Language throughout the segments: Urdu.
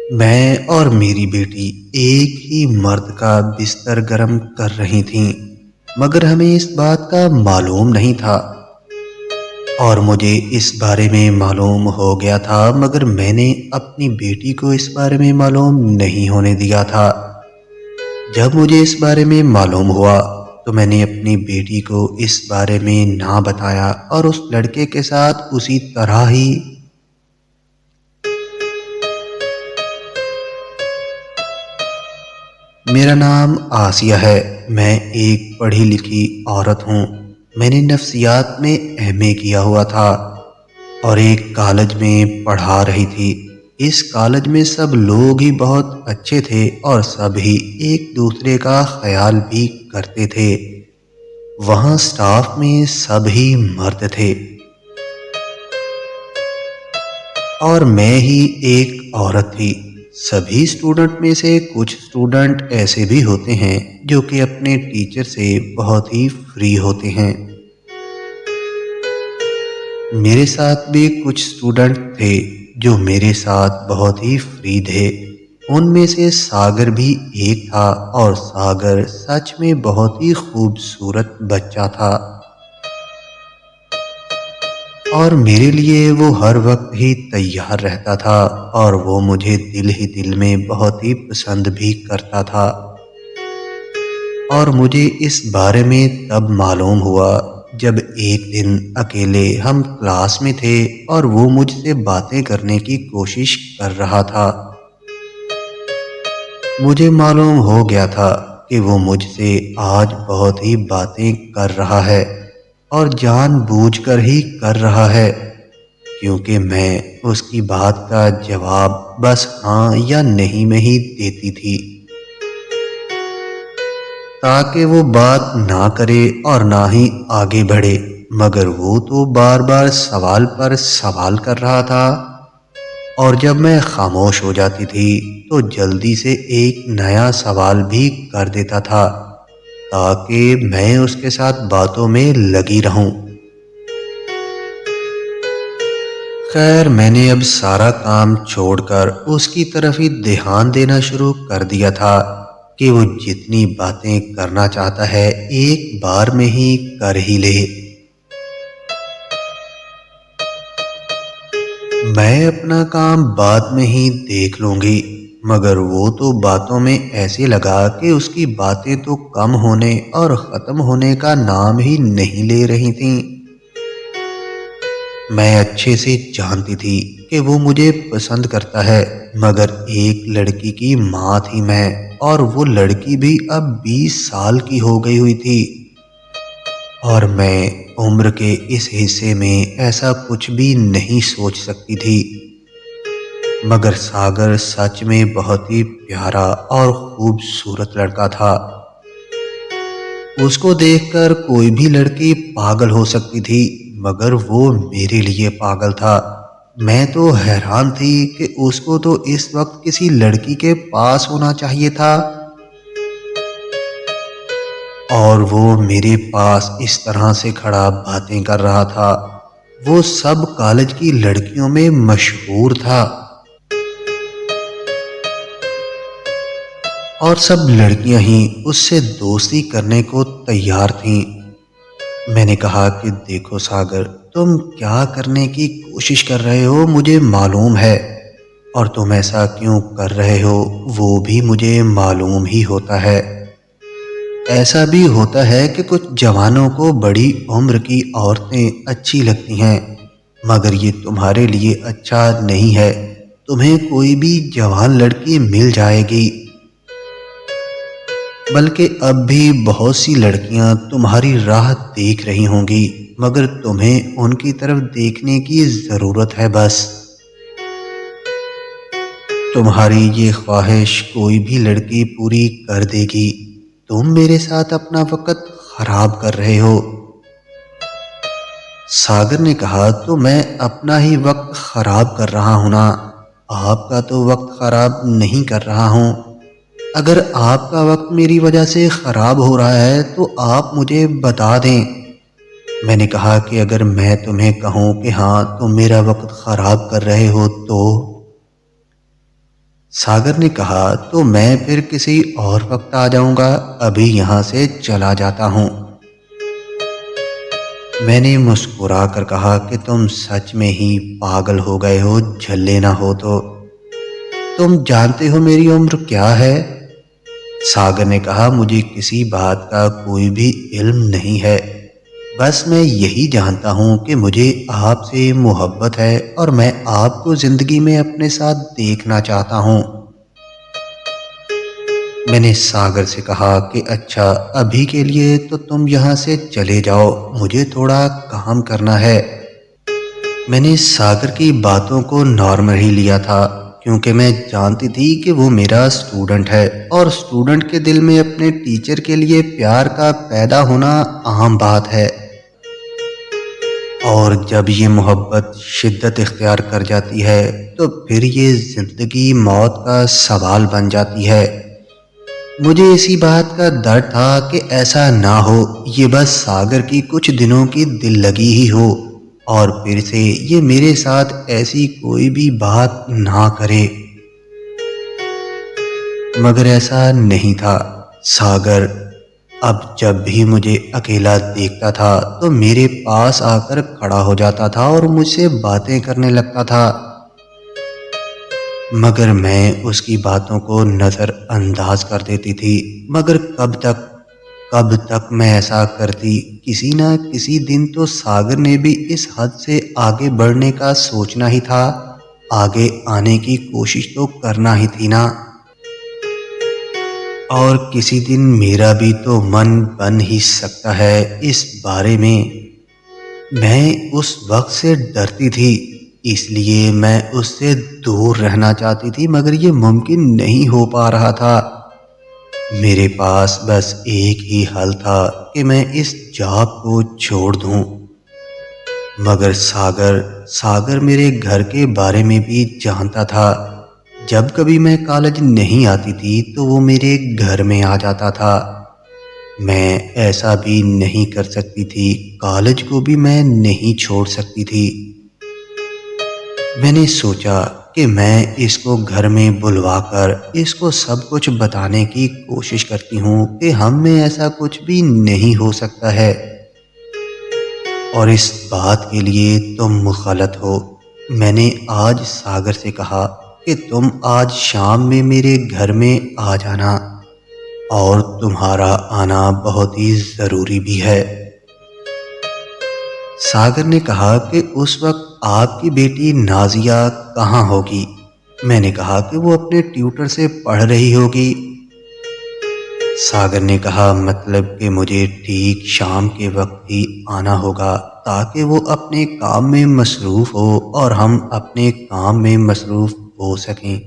میں اور میری بیٹی ایک ہی مرد کا بستر گرم کر رہی تھیں، مگر ہمیں اس بات کا معلوم نہیں تھا، اور مجھے اس بارے میں معلوم ہو گیا تھا مگر میں نے اپنی بیٹی کو اس بارے میں معلوم نہیں ہونے دیا تھا۔ جب مجھے اس بارے میں معلوم ہوا تو میں نے اپنی بیٹی کو اس بارے میں نہ بتایا اور اس لڑکے کے ساتھ اسی طرح ہی میرا نام آسیہ ہے۔ میں ایک پڑھی لکھی عورت ہوں۔ میں نے نفسیات میں ایم اے کیا ہوا تھا اور ایک کالج میں پڑھا رہی تھی۔ اس کالج میں سب لوگ ہی بہت اچھے تھے اور سب ہی ایک دوسرے کا خیال بھی کرتے تھے۔ وہاں سٹاف میں سب ہی مرد تھے اور میں ہی ایک عورت تھی۔ سبھی اسٹوڈنٹ میں سے کچھ اسٹوڈنٹ ایسے بھی ہوتے ہیں جو کہ اپنے ٹیچر سے بہت ہی فری ہوتے ہیں۔ میرے ساتھ بھی کچھ اسٹوڈنٹ تھے جو میرے ساتھ بہت ہی فری تھے۔ ان میں سے ساگر بھی ایک تھا اور ساگر سچ میں بہت ہی خوبصورت بچہ تھا اور میرے لیے وہ ہر وقت ہی تیار رہتا تھا اور وہ مجھے دل ہی دل میں بہت ہی پسند بھی کرتا تھا۔ اور مجھے اس بارے میں تب معلوم ہوا جب ایک دن اکیلے ہم کلاس میں تھے اور وہ مجھ سے باتیں کرنے کی کوشش کر رہا تھا۔ مجھے معلوم ہو گیا تھا کہ وہ مجھ سے آج بہت ہی باتیں کر رہا ہے اور جان بوجھ کر ہی کر رہا ہے، کیونکہ میں اس کی بات کا جواب بس ہاں یا نہیں میں ہی دیتی تھی تاکہ وہ بات نہ کرے اور نہ ہی آگے بڑھے، مگر وہ تو بار بار سوال پر سوال کر رہا تھا اور جب میں خاموش ہو جاتی تھی تو جلدی سے ایک نیا سوال بھی کر دیتا تھا تاکہ میں اس کے ساتھ باتوں میں لگی رہوں۔ خیر میں نے اب سارا کام چھوڑ کر اس کی طرف ہی دھیان دینا شروع کر دیا تھا کہ وہ جتنی باتیں کرنا چاہتا ہے ایک بار میں ہی کر ہی لے۔ میں اپنا کام بعد میں ہی دیکھ لوں گی، مگر وہ تو باتوں میں ایسے لگا کہ اس کی باتیں تو کم ہونے اور ختم ہونے کا نام ہی نہیں لے رہی تھیں۔ میں اچھے سے جانتی تھی کہ وہ مجھے پسند کرتا ہے، مگر ایک لڑکی کی ماں تھی میں، اور وہ لڑکی بھی اب 20 سال کی ہو گئی ہوئی تھی، اور میں عمر کے اس حصے میں ایسا کچھ بھی نہیں سوچ سکتی تھی۔ مگر ساگر سچ میں بہت ہی پیارا اور خوبصورت لڑکا تھا۔ اس کو دیکھ کر کوئی بھی لڑکی پاگل ہو سکتی تھی، مگر وہ میرے لیے پاگل تھا۔ میں تو حیران تھی کہ اس کو تو اس وقت کسی لڑکی کے پاس ہونا چاہیے تھا اور وہ میرے پاس اس طرح سے کھڑا باتیں کر رہا تھا۔ وہ سب کالج کی لڑکیوں میں مشہور تھا اور سب لڑکیاں ہی اس سے دوستی کرنے کو تیار تھیں۔ میں نے کہا کہ دیکھو ساگر، تم کیا کرنے کی کوشش کر رہے ہو مجھے معلوم ہے، اور تم ایسا کیوں کر رہے ہو وہ بھی مجھے معلوم ہی ہوتا ہے۔ ایسا بھی ہوتا ہے کہ کچھ جوانوں کو بڑی عمر کی عورتیں اچھی لگتی ہیں، مگر یہ تمہارے لیے اچھا نہیں ہے۔ تمہیں کوئی بھی جوان لڑکی مل جائے گی، بلکہ اب بھی بہت سی لڑکیاں تمہاری راہ دیکھ رہی ہوں گی، مگر تمہیں ان کی طرف دیکھنے کی ضرورت ہے بس۔ تمہاری یہ خواہش کوئی بھی لڑکی پوری کر دے گی۔ تم میرے ساتھ اپنا وقت خراب کر رہے ہو۔ ساگر نے کہا تو میں اپنا ہی وقت خراب کر رہا ہوں نا، آپ کا تو وقت خراب نہیں کر رہا ہوں۔ اگر آپ کا وقت میری وجہ سے خراب ہو رہا ہے تو آپ مجھے بتا دیں۔ میں نے کہا کہ اگر میں تمہیں کہوں کہ ہاں تم میرا وقت خراب کر رہے ہو تو ساگر نے کہا تو میں پھر کسی اور وقت آ جاؤں گا، ابھی یہاں سے چلا جاتا ہوں۔ میں نے مسکرا کر کہا کہ تم سچ میں ہی پاگل ہو گئے ہو، جھلے نہ ہو تو تم جانتے ہو میری عمر کیا ہے؟ ساگر نے کہا مجھے کسی بات کا کوئی بھی علم نہیں ہے، بس میں یہی جانتا ہوں کہ مجھے آپ سے محبت ہے اور میں آپ کو زندگی میں اپنے ساتھ دیکھنا چاہتا ہوں۔ میں نے ساگر سے کہا کہ اچھا ابھی کے لیے تو تم یہاں سے چلے جاؤ، مجھے تھوڑا کام کرنا ہے۔ میں نے ساگر کی باتوں کو نارمل ہی لیا تھا، کیونکہ میں جانتی تھی کہ وہ میرا اسٹوڈنٹ ہے اور اسٹوڈنٹ کے دل میں اپنے ٹیچر کے لیے پیار کا پیدا ہونا عام بات ہے، اور جب یہ محبت شدت اختیار کر جاتی ہے تو پھر یہ زندگی موت کا سوال بن جاتی ہے۔ مجھے اسی بات کا ڈر تھا کہ ایسا نہ ہو یہ بس ساگر کی کچھ دنوں کی دل لگی ہی ہو اور پھر سے یہ میرے ساتھ ایسی کوئی بھی بات نہ کرے، مگر ایسا نہیں تھا۔ ساگر اب جب بھی مجھے اکیلا دیکھتا تھا تو میرے پاس آ کر کھڑا ہو جاتا تھا اور مجھ سے باتیں کرنے لگتا تھا، مگر میں اس کی باتوں کو نظر انداز کر دیتی تھی۔ مگر کب تک میں ایسا کرتی؟ کسی نہ کسی دن تو ساگر نے بھی اس حد سے آگے بڑھنے کا سوچنا ہی تھا، آگے آنے کی کوشش تو کرنا ہی تھی نا، اور کسی دن میرا بھی تو من بن ہی سکتا ہے اس بارے میں۔ میں اس وقت سے ڈرتی تھی، اس لیے میں اس سے دور رہنا چاہتی تھی، مگر یہ ممکن نہیں ہو پا رہا تھا۔ میرے پاس بس ایک ہی حل تھا کہ میں اس جاب کو چھوڑ دوں، مگر ساگر میرے گھر کے بارے میں بھی جانتا تھا۔ جب کبھی میں کالج نہیں آتی تھی تو وہ میرے گھر میں آ جاتا تھا۔ میں ایسا بھی نہیں کر سکتی تھی، کالج کو بھی میں نہیں چھوڑ سکتی تھی۔ میں نے سوچا کہ میں اس کو گھر میں بلوا کر اس کو سب کچھ بتانے کی کوشش کرتی ہوں کہ ہم میں ایسا کچھ بھی نہیں ہو سکتا ہے، اور اس بات کے لیے تم مخلت ہو۔ میں نے آج ساگر سے کہا کہ تم آج شام میں میرے گھر میں آ جانا، اور تمہارا آنا بہت ہی ضروری بھی ہے۔ ساگر نے کہا کہ اس وقت آپ کی بیٹی نازیہ کہاں ہوگی؟ میں نے کہا کہ وہ اپنے ٹیوٹر سے پڑھ رہی ہوگی۔ ساگر نے کہا مطلب کہ مجھے ٹھیک شام کے وقت ہی آنا ہوگا تاکہ وہ اپنے کام میں مصروف ہو اور ہم اپنے کام میں مصروف ہو سکیں۔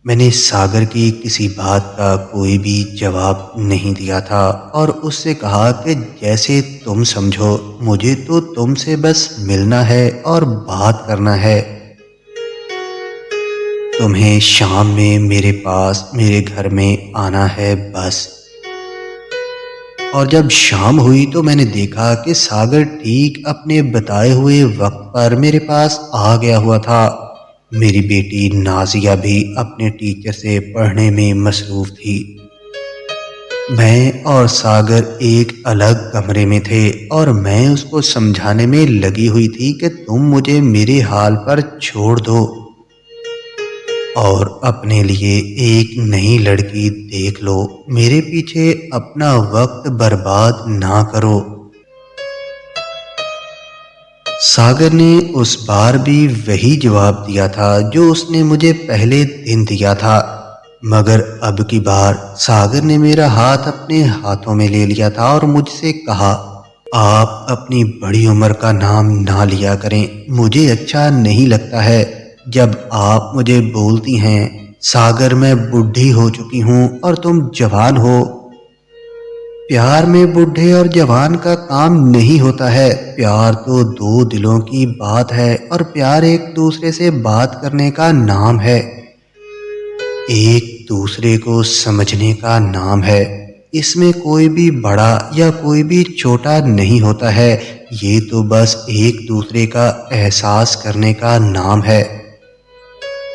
میں نے ساگر کی کسی بات کا کوئی بھی جواب نہیں دیا تھا اور اس سے کہا کہ جیسے تم سمجھو، مجھے تو تم سے بس ملنا ہے اور بات کرنا ہے۔ تمہیں شام میں میرے پاس میرے گھر میں آنا ہے بس۔ اور جب شام ہوئی تو میں نے دیکھا کہ ساگر ٹھیک اپنے بتائے ہوئے وقت پر میرے پاس آ گیا ہوا تھا۔ میری بیٹی نازیہ بھی اپنے ٹیچر سے پڑھنے میں مصروف تھی۔ میں اور ساگر ایک الگ کمرے میں تھے اور میں اس کو سمجھانے میں لگی ہوئی تھی کہ تم مجھے میرے حال پر چھوڑ دو اور اپنے لیے ایک نئی لڑکی دیکھ لو، میرے پیچھے اپنا وقت برباد نہ کرو۔ ساگر نے اس بار بھی وہی جواب دیا تھا جو اس نے مجھے پہلے دن دیا تھا، مگر اب کی بار ساگر نے میرا ہاتھ اپنے ہاتھوں میں لے لیا تھا اور مجھ سے کہا آپ اپنی بڑی عمر کا نام نہ لیا کریں، مجھے اچھا نہیں لگتا ہے جب آپ مجھے بولتی ہیں ساگر میں بوڑھی ہو چکی ہوں اور تم جوان ہو۔ پیار میں بوڑھے اور جوان کا کام نہیں ہوتا ہے، پیار تو دو دلوں کی بات ہے اور پیار ایک دوسرے سے بات کرنے کا نام ہے، ایک دوسرے کو سمجھنے کا نام ہے۔ اس میں کوئی بھی بڑا یا کوئی بھی چھوٹا نہیں ہوتا ہے، یہ تو بس ایک دوسرے کا احساس کرنے کا نام ہے۔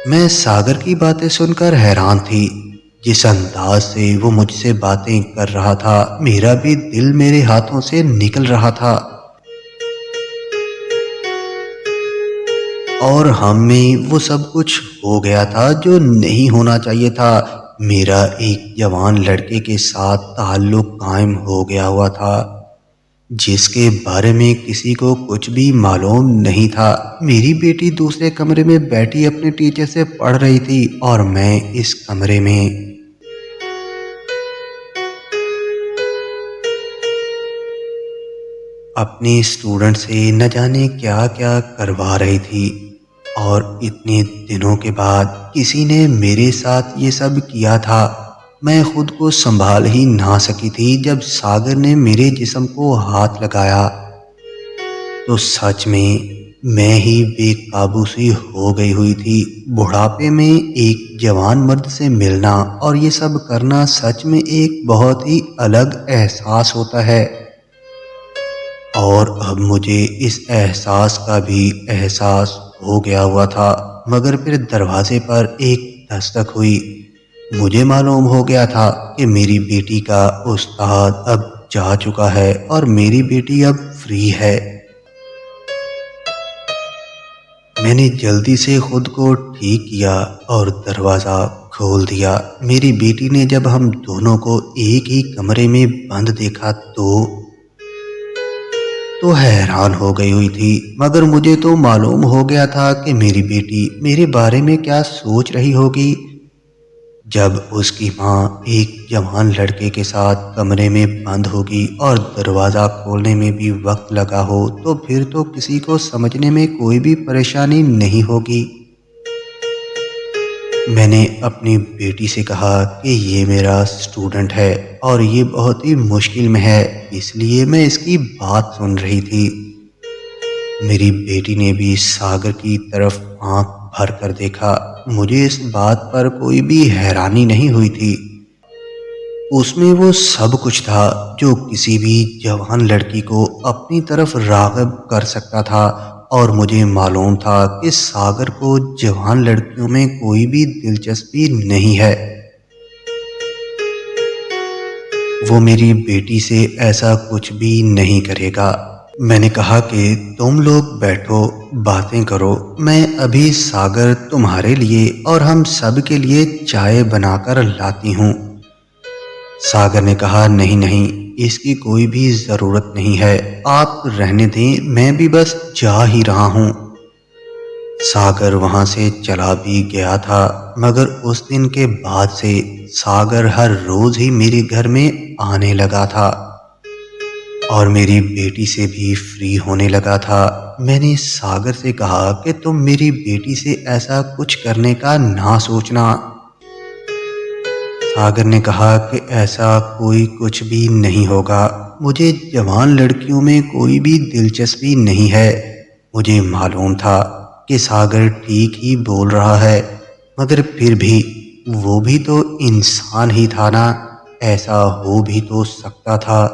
میں ساگر کی باتیں سن کر حیران تھی۔ جس انداز سے وہ مجھ سے باتیں کر رہا تھا، میرا بھی دل میرے ہاتھوں سے نکل رہا تھا، اور ہم میں وہ سب کچھ ہو گیا تھا جو نہیں ہونا چاہیے تھا۔ میرا ایک جوان لڑکے کے ساتھ تعلق قائم ہو گیا ہوا تھا، جس کے بارے میں کسی کو کچھ بھی معلوم نہیں تھا۔ میری بیٹی دوسرے کمرے میں بیٹھی اپنے ٹیچر سے پڑھ رہی تھی، اور میں اس کمرے میں اپنے اسٹوڈنٹ سے نہ جانے کیا کیا کروا رہی تھی۔ اور اتنے دنوں کے بعد کسی نے میرے ساتھ یہ سب کیا تھا۔ میں خود کو سنبھال ہی نہ سکی تھی۔ جب ساگر نے میرے جسم کو ہاتھ لگایا تو سچ میں ہی بے قابو سی ہو گئی ہوئی تھی۔ بڑھاپے میں ایک جوان مرد سے ملنا اور یہ سب کرنا سچ میں ایک بہت ہی الگ احساس ہوتا ہے، اور اب مجھے اس احساس کا بھی احساس ہو گیا ہوا تھا۔ مگر پھر دروازے پر ایک دستک ہوئی۔ مجھے معلوم ہو گیا تھا کہ میری بیٹی کا استاد اب جا چکا ہے اور میری بیٹی اب فری ہے۔ میں نے جلدی سے خود کو ٹھیک کیا اور دروازہ کھول دیا۔ میری بیٹی نے جب ہم دونوں کو ایک ہی کمرے میں بند دیکھا تو حیران ہو گئی ہوئی تھی، مگر مجھے تو معلوم ہو گیا تھا کہ میری بیٹی میرے بارے میں کیا سوچ رہی ہوگی۔ جب اس کی ماں ایک جوان لڑکے کے ساتھ کمرے میں بند ہوگی اور دروازہ کھولنے میں بھی وقت لگا ہو، تو پھر تو کسی کو سمجھنے میں کوئی بھی پریشانی نہیں ہوگی۔ میں نے اپنی بیٹی سے کہا کہ یہ میرا اسٹوڈنٹ ہے اور یہ بہت ہی مشکل میں ہے، اس لیے میں اس کی بات سن رہی تھی۔ میری بیٹی نے بھی ساگر کی طرف آنکھ بھر کر دیکھا۔ مجھے اس بات پر کوئی بھی حیرانی نہیں ہوئی تھی۔ اس میں وہ سب کچھ تھا جو کسی بھی جوان لڑکی کو اپنی طرف راغب کر سکتا تھا، اور مجھے معلوم تھا کہ ساگر کو جوان لڑکیوں میں کوئی بھی دلچسپی نہیں ہے۔ وہ میری بیٹی سے ایسا کچھ بھی نہیں کرے گا۔ میں نے کہا کہ تم لوگ بیٹھو، باتیں کرو، میں ابھی ساگر تمہارے لیے اور ہم سب کے لیے چائے بنا کر لاتی ہوں۔ ساگر نے کہا نہیں نہیں، اس کی کوئی بھی ضرورت نہیں ہے، آپ رہنے دیں، میں بھی بس جا ہی رہا ہوں۔ ساگر وہاں سے چلا بھی گیا تھا، مگر اس دن کے بعد سے ساگر ہر روز ہی میرے گھر میں آنے لگا تھا اور میری بیٹی سے بھی فری ہونے لگا تھا۔ میں نے ساگر سے کہا کہ تم میری بیٹی سے ایسا کچھ کرنے کا نہ سوچنا۔ ساگر نے کہا کہ ایسا کوئی کچھ بھی نہیں ہوگا، مجھے جوان لڑکیوں میں کوئی بھی دلچسپی نہیں ہے۔ مجھے معلوم تھا کہ ساگر ٹھیک ہی بول رہا ہے، مگر پھر بھی وہ بھی تو انسان ہی تھا نا، ایسا ہو بھی تو سکتا تھا۔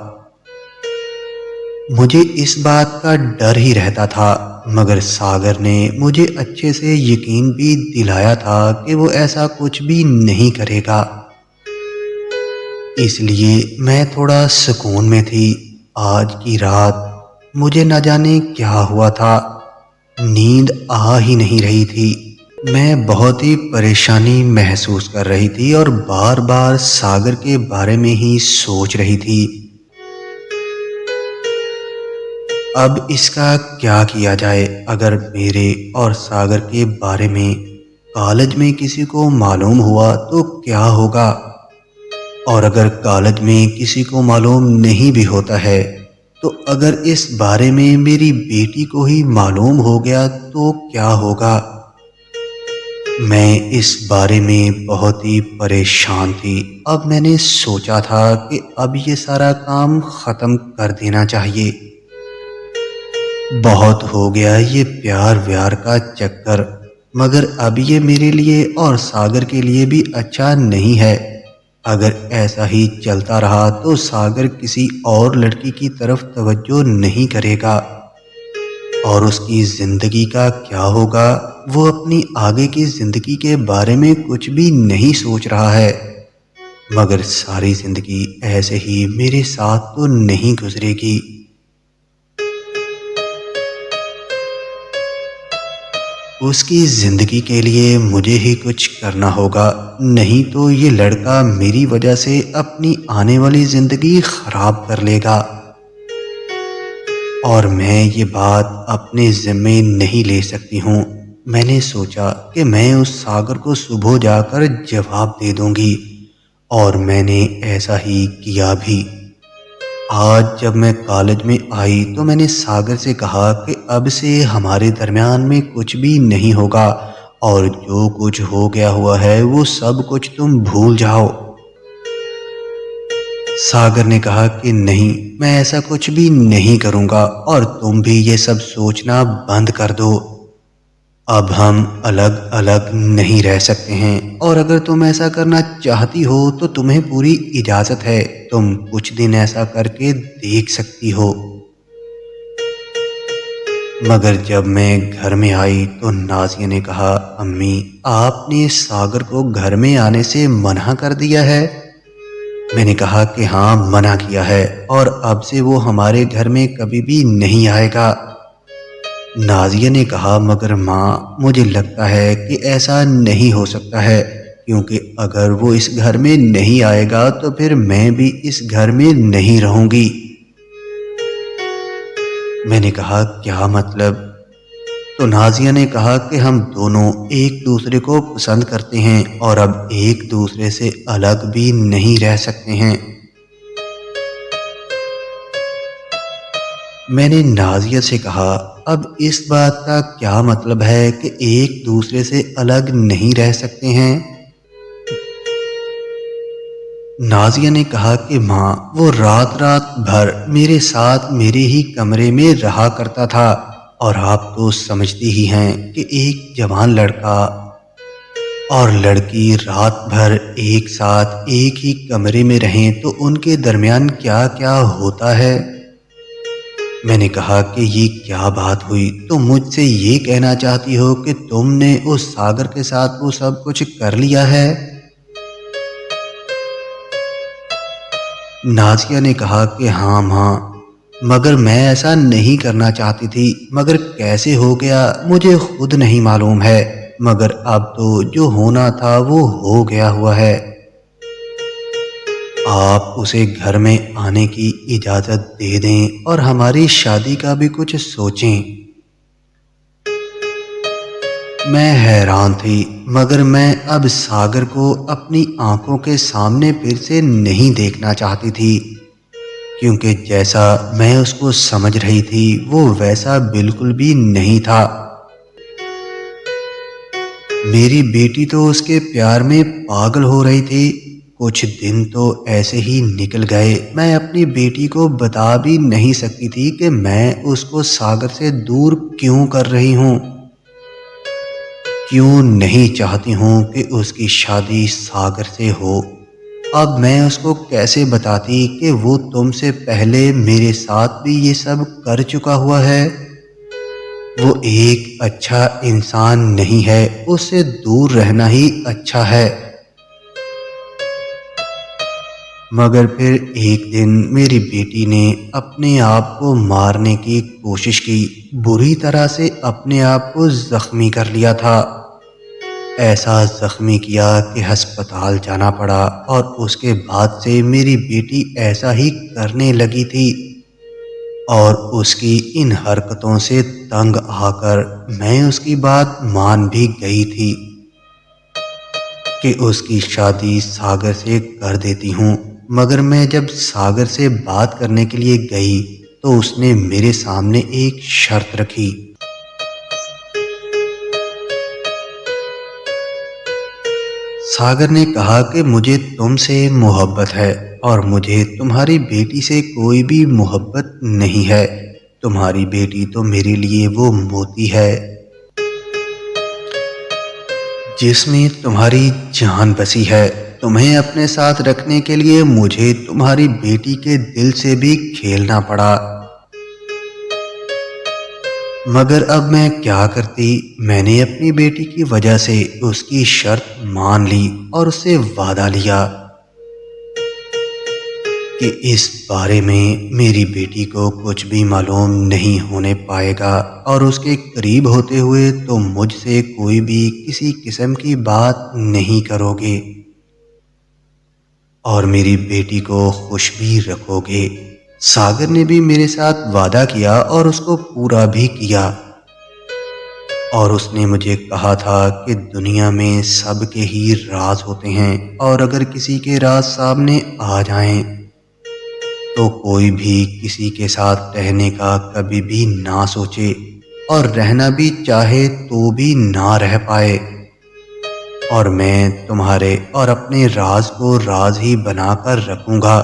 مجھے اس بات کا ڈر ہی رہتا تھا، مگر ساگر نے مجھے اچھے سے یقین بھی دلایا تھا کہ وہ ایسا کچھ بھی نہیں کرے گا، اس لیے میں تھوڑا سکون میں تھی۔ آج کی رات مجھے نہ جانے کیا ہوا تھا، نیند آ ہی نہیں رہی تھی۔ میں بہت ہی پریشانی محسوس کر رہی تھی اور بار بار ساگر کے بارے میں ہی سوچ رہی تھی۔ اب اس کا کیا کیا جائے؟ اگر میرے اور ساگر کے بارے میں کالج میں کسی کو معلوم ہوا تو کیا ہوگا؟ اور اگر کالج میں کسی کو معلوم نہیں بھی ہوتا ہے تو اگر اس بارے میں میری بیٹی کو ہی معلوم ہو گیا تو کیا ہوگا؟ میں اس بارے میں بہت ہی پریشان تھی۔ اب میں نے سوچا تھا کہ اب یہ سارا کام ختم کر دینا چاہیے۔ بہت ہو گیا یہ پیار ویار کا چکر، مگر اب یہ میرے لیے اور ساگر کے لیے بھی اچھا نہیں ہے۔ اگر ایسا ہی چلتا رہا تو ساگر کسی اور لڑکی کی طرف توجہ نہیں کرے گا اور اس کی زندگی کا کیا ہوگا؟ وہ اپنی آگے کی زندگی کے بارے میں کچھ بھی نہیں سوچ رہا ہے، مگر ساری زندگی ایسے ہی میرے ساتھ تو نہیں گزرے گی۔ اس کی زندگی کے لیے مجھے ہی کچھ کرنا ہوگا، نہیں تو یہ لڑکا میری وجہ سے اپنی آنے والی زندگی خراب کر لے گا، اور میں یہ بات اپنے ذمے نہیں لے سکتی ہوں۔ میں نے سوچا کہ میں اس ساگر کو صبح جا کر جواب دے دوں گی، اور میں نے ایسا ہی کیا بھی۔ آج جب میں کالج میں آئی تو میں نے ساگر سے کہا کہ اب سے ہمارے درمیان میں کچھ بھی نہیں ہوگا، اور جو کچھ ہو گیا ہوا ہے وہ سب کچھ تم بھول جاؤ۔ ساگر نے کہا کہ نہیں، میں ایسا کچھ بھی نہیں کروں گا، اور تم بھی یہ سب سوچنا بند کر دو۔ اب ہم الگ الگ نہیں رہ سکتے ہیں، اور اگر تم ایسا کرنا چاہتی ہو تو تمہیں پوری اجازت ہے، تم کچھ دن ایسا کر کے دیکھ سکتی ہو۔ مگر جب میں گھر میں آئی تو نازیہ نے کہا، امی آپ نے ساگر کو گھر میں آنے سے منع کر دیا ہے؟ میں نے کہا کہ ہاں منع کیا ہے، اور اب سے وہ ہمارے گھر میں کبھی بھی نہیں آئے گا۔ نازیہ نے کہا، مگر ماں مجھے لگتا ہے کہ ایسا نہیں ہو سکتا ہے، کیونکہ اگر وہ اس گھر میں نہیں آئے گا تو پھر میں بھی اس گھر میں نہیں رہوں گی۔ میں نے کہا کیا مطلب؟ تو نازیہ نے کہا کہ ہم دونوں ایک دوسرے کو پسند کرتے ہیں، اور اب ایک دوسرے سے الگ بھی نہیں رہ سکتے ہیں۔ میں نے نازیہ سے کہا، اب اس بات کا کیا مطلب ہے کہ ایک دوسرے سے الگ نہیں رہ سکتے ہیں؟ نازیہ نے کہا کہ ماں وہ رات رات بھر میرے ساتھ میرے ہی کمرے میں رہا کرتا تھا، اور آپ تو سمجھتی ہی ہیں کہ ایک جوان لڑکا اور لڑکی رات بھر ایک ساتھ ایک ہی کمرے میں رہیں تو ان کے درمیان کیا کیا ہوتا ہے۔ میں نے کہا کہ یہ کیا بات ہوئی؟ تو مجھ سے یہ کہنا چاہتی ہو کہ تم نے اس ساگر کے ساتھ وہ سب کچھ کر لیا ہے؟ نازیہ نے کہا کہ ہاں ماں، مگر میں ایسا نہیں کرنا چاہتی تھی، مگر کیسے ہو گیا مجھے خود نہیں معلوم ہے، مگر اب تو جو ہونا تھا وہ ہو گیا ہوا ہے۔ آپ اسے گھر میں آنے کی اجازت دے دیں اور ہماری شادی کا بھی کچھ سوچیں۔ میں حیران تھی، مگر میں اب ساگر کو اپنی آنکھوں کے سامنے پھر سے نہیں دیکھنا چاہتی تھی، کیونکہ جیسا میں اس کو سمجھ رہی تھی وہ ویسا بالکل بھی نہیں تھا۔ میری بیٹی تو اس کے پیار میں پاگل ہو رہی تھی۔ کچھ دن تو ایسے ہی نکل گئے، میں اپنی بیٹی کو بتا بھی نہیں سکتی تھی کہ میں اس کو ساگر سے دور کیوں کر رہی ہوں، کیوں نہیں چاہتی ہوں کہ اس کی شادی ساگر سے ہو۔ اب میں اس کو کیسے بتاتی کہ وہ تم سے پہلے میرے ساتھ بھی یہ سب کر چکا ہوا ہے؟ وہ ایک اچھا انسان نہیں ہے، اس سے دور رہنا ہی اچھا ہے۔ مگر پھر ایک دن میری بیٹی نے اپنے آپ کو مارنے کی کوشش کی، بری طرح سے اپنے آپ کو زخمی کر لیا تھا، ایسا زخمی کیا کہ ہسپتال جانا پڑا، اور اس کے بعد سے میری بیٹی ایسا ہی کرنے لگی تھی، اور اس کی ان حرکتوں سے تنگ آ کر میں اس کی بات مان بھی گئی تھی کہ اس کی شادی ساگر سے کر دیتی ہوں۔ مگر میں جب ساگر سے بات کرنے کے لیے گئی تو اس نے میرے سامنے ایک شرط رکھی۔ ساگر نے کہا کہ مجھے تم سے محبت ہے، اور مجھے تمہاری بیٹی سے کوئی بھی محبت نہیں ہے۔ تمہاری بیٹی تو میرے لیے وہ موتی ہے جس میں تمہاری جان بسی ہے۔ تمہیں اپنے ساتھ رکھنے کے لیے مجھے تمہاری بیٹی کے دل سے بھی کھیلنا پڑا۔ مگر اب میں کیا کرتی؟ میں نے اپنی بیٹی کی وجہ سے اس کی شرط مان لی اور اس سے وعدہ لیا کہ اس بارے میں میری بیٹی کو کچھ بھی معلوم نہیں ہونے پائے گا، اور اس کے قریب ہوتے ہوئے تو مجھ سے کوئی بھی کسی قسم کی بات نہیں کرو گے، اور میری بیٹی کو خوش بھی رکھو گے۔ ساگر نے بھی میرے ساتھ وعدہ کیا اور اس کو پورا بھی کیا، اور اس نے مجھے کہا تھا کہ دنیا میں سب کے ہی راز ہوتے ہیں، اور اگر کسی کے راز سامنے آ جائیں تو کوئی بھی کسی کے ساتھ رہنے کا کبھی بھی نہ سوچے، اور رہنا بھی چاہے تو بھی نہ رہ پائے، اور میں تمہارے اور اپنے راز کو راز ہی بنا کر رکھوں گا،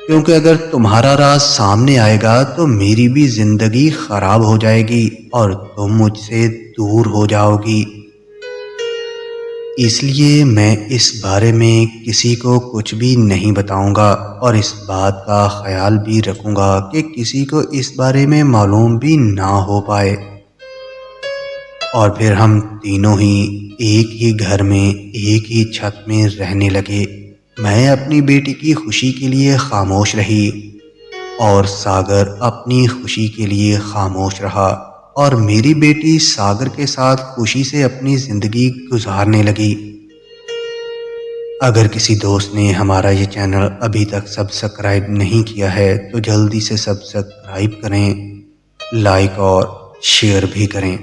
کیونکہ اگر تمہارا راز سامنے آئے گا تو میری بھی زندگی خراب ہو جائے گی اور تم مجھ سے دور ہو جاؤ گی۔ اس لیے میں اس بارے میں کسی کو کچھ بھی نہیں بتاؤں گا، اور اس بات کا خیال بھی رکھوں گا کہ کسی کو اس بارے میں معلوم بھی نہ ہو پائے، اور پھر ہم تینوں ہی ایک ہی گھر میں ایک ہی چھت میں رہنے لگے۔ میں اپنی بیٹی کی خوشی کے لیے خاموش رہی، اور ساگر اپنی خوشی کے لیے خاموش رہا، اور میری بیٹی ساگر کے ساتھ خوشی سے اپنی زندگی گزارنے لگی۔ اگر کسی دوست نے ہمارا یہ چینل ابھی تک سبسکرائب نہیں کیا ہے تو جلدی سے سبسکرائب کریں، لائک اور شیئر بھی کریں۔